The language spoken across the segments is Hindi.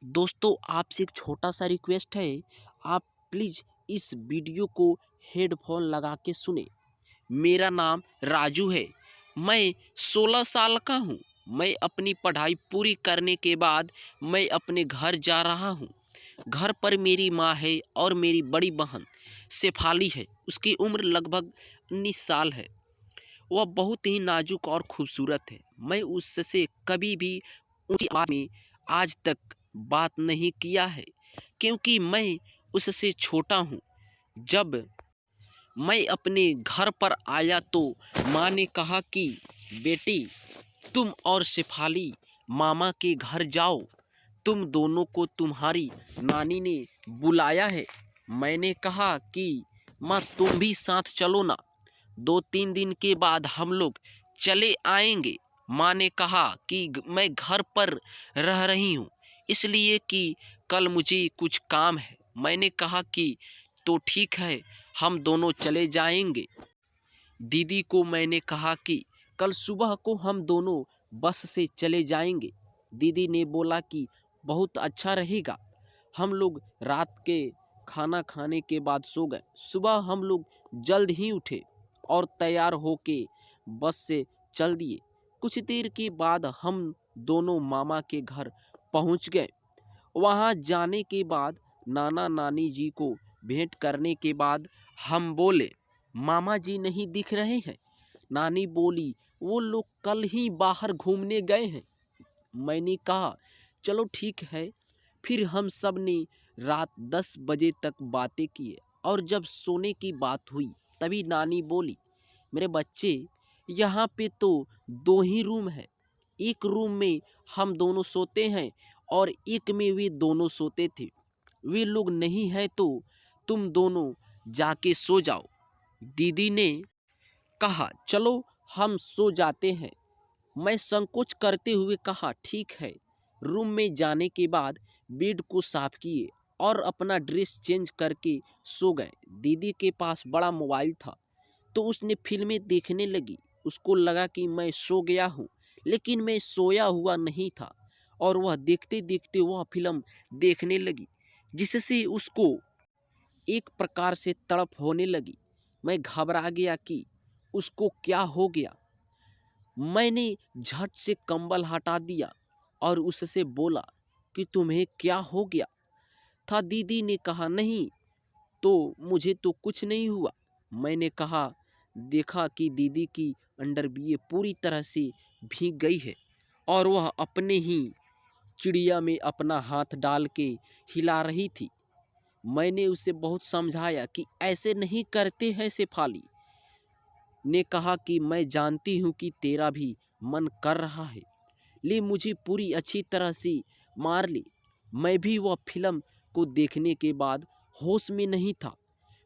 दोस्तों आपसे एक छोटा सा रिक्वेस्ट है। आप प्लीज़ इस वीडियो को हेडफोन लगा के सुने। मेरा नाम राजू है। मैं 16 साल का हूँ। मैं अपनी पढ़ाई पूरी करने के बाद मैं अपने घर जा रहा हूँ। घर पर मेरी माँ है और मेरी बड़ी बहन शेफाली है। उसकी उम्र लगभग 19 साल है। वह बहुत ही नाजुक और खूबसूरत है। मैं उससे कभी भी ऊंची आवाज़ में आज तक बात नहीं किया है, क्योंकि मैं उससे छोटा हूँ। जब मैं अपने घर पर आया तो माँ ने कहा कि बेटी, तुम और शेफाली मामा के घर जाओ। तुम दोनों को तुम्हारी नानी ने बुलाया है। मैंने कहा कि माँ तुम भी साथ चलो ना, 2-3 दिन के बाद हम लोग चले आएंगे। माँ ने कहा कि मैं घर पर रह रही हूँ इसलिए कि कल मुझे कुछ काम है। मैंने कहा कि तो ठीक है, हम दोनों चले जाएंगे। दीदी को मैंने कहा कि कल सुबह को हम दोनों बस से चले जाएंगे। दीदी ने बोला कि बहुत अच्छा रहेगा। हम लोग रात के खाना खाने के बाद सो गए। सुबह हम लोग जल्द ही उठे और तैयार होके बस से चल दिए। कुछ देर के बाद हम दोनों मामा के घर पहुंच गए। वहां जाने के बाद नाना नानी जी को भेंट करने के बाद हम बोले, मामा जी नहीं दिख रहे हैं। नानी बोली, वो लोग कल ही बाहर घूमने गए हैं। मैंने कहा चलो ठीक है। फिर हम सब ने रात 10 बजे तक बातें किए और जब सोने की बात हुई तभी नानी बोली, मेरे बच्चे, यहाँ पे तो 2 ही रूम है। एक रूम में हम दोनों सोते हैं और एक में वे दोनों सोते थे। वे लोग नहीं है तो तुम दोनों जाके सो जाओ। दीदी ने कहा चलो हम सो जाते हैं। मैं संकोच करते हुए कहा ठीक है। रूम में जाने के बाद बेड को साफ किए और अपना ड्रेस चेंज करके सो गए। दीदी के पास बड़ा मोबाइल था तो उसने फिल्में देखने लगी। उसको लगा कि मैं सो गया हूँ, लेकिन मैं सोया हुआ नहीं था और वह देखते देखते वह फिल्म देखने लगी, जिससे उसको एक प्रकार से तड़प होने लगी। मैं घबरा गया कि उसको क्या हो गया। मैंने झट से कंबल हटा दिया और उससे बोला कि तुम्हें क्या हो गया था। दीदी ने कहा नहीं तो मुझे तो कुछ नहीं हुआ। मैंने कहा देखा कि दीदी की अंडरवियर पूरी तरह से भीग गई है और वह अपने ही चिड़िया में अपना हाथ डाल के हिला रही थी। मैंने उसे बहुत समझाया कि ऐसे नहीं करते हैं। शेफाली ने कहा कि मैं जानती हूँ कि तेरा भी मन कर रहा है, ले मुझे पूरी अच्छी तरह से मार ले। मैं भी वह फिल्म को देखने के बाद होश में नहीं था।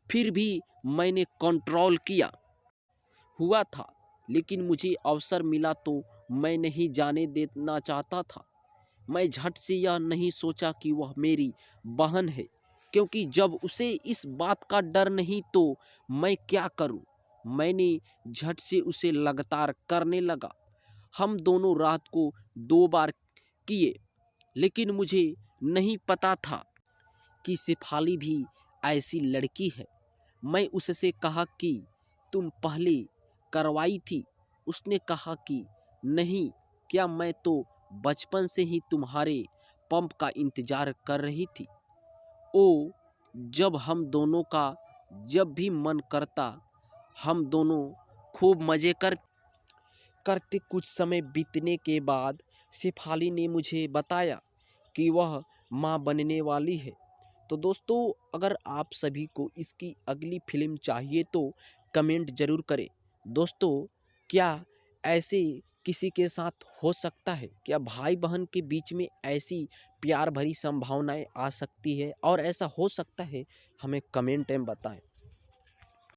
फिर भी मैंने कंट्रोल किया हुआ था, लेकिन मुझे अवसर मिला तो मैं नहीं जाने देना चाहता था। मैं झट से यह नहीं सोचा कि वह मेरी बहन है, क्योंकि जब उसे इस बात का डर नहीं तो मैं क्या करूं। मैंने झट से उसे लगातार करने लगा। हम दोनों रात को 2 बार किए, लेकिन मुझे नहीं पता था कि शेफाली भी ऐसी लड़की है। मैं उससे कहा कि तुम पहले करवाई थी। उसने कहा कि नहीं, क्या मैं तो बचपन से ही तुम्हारे पंप का इंतजार कर रही थी। ओ, जब हम दोनों का जब भी मन करता हम दोनों खूब मज़े करते। कुछ समय बीतने के बाद शेफाली ने मुझे बताया कि वह माँ बनने वाली है। तो दोस्तों, अगर आप सभी को इसकी अगली फिल्म चाहिए तो कमेंट ज़रूर करें। दोस्तों, क्या ऐसे किसी के साथ हो सकता है? क्या भाई बहन के बीच में ऐसी प्यार भरी संभावनाएं आ सकती है और ऐसा हो सकता है? हमें कमेंट में बताएं।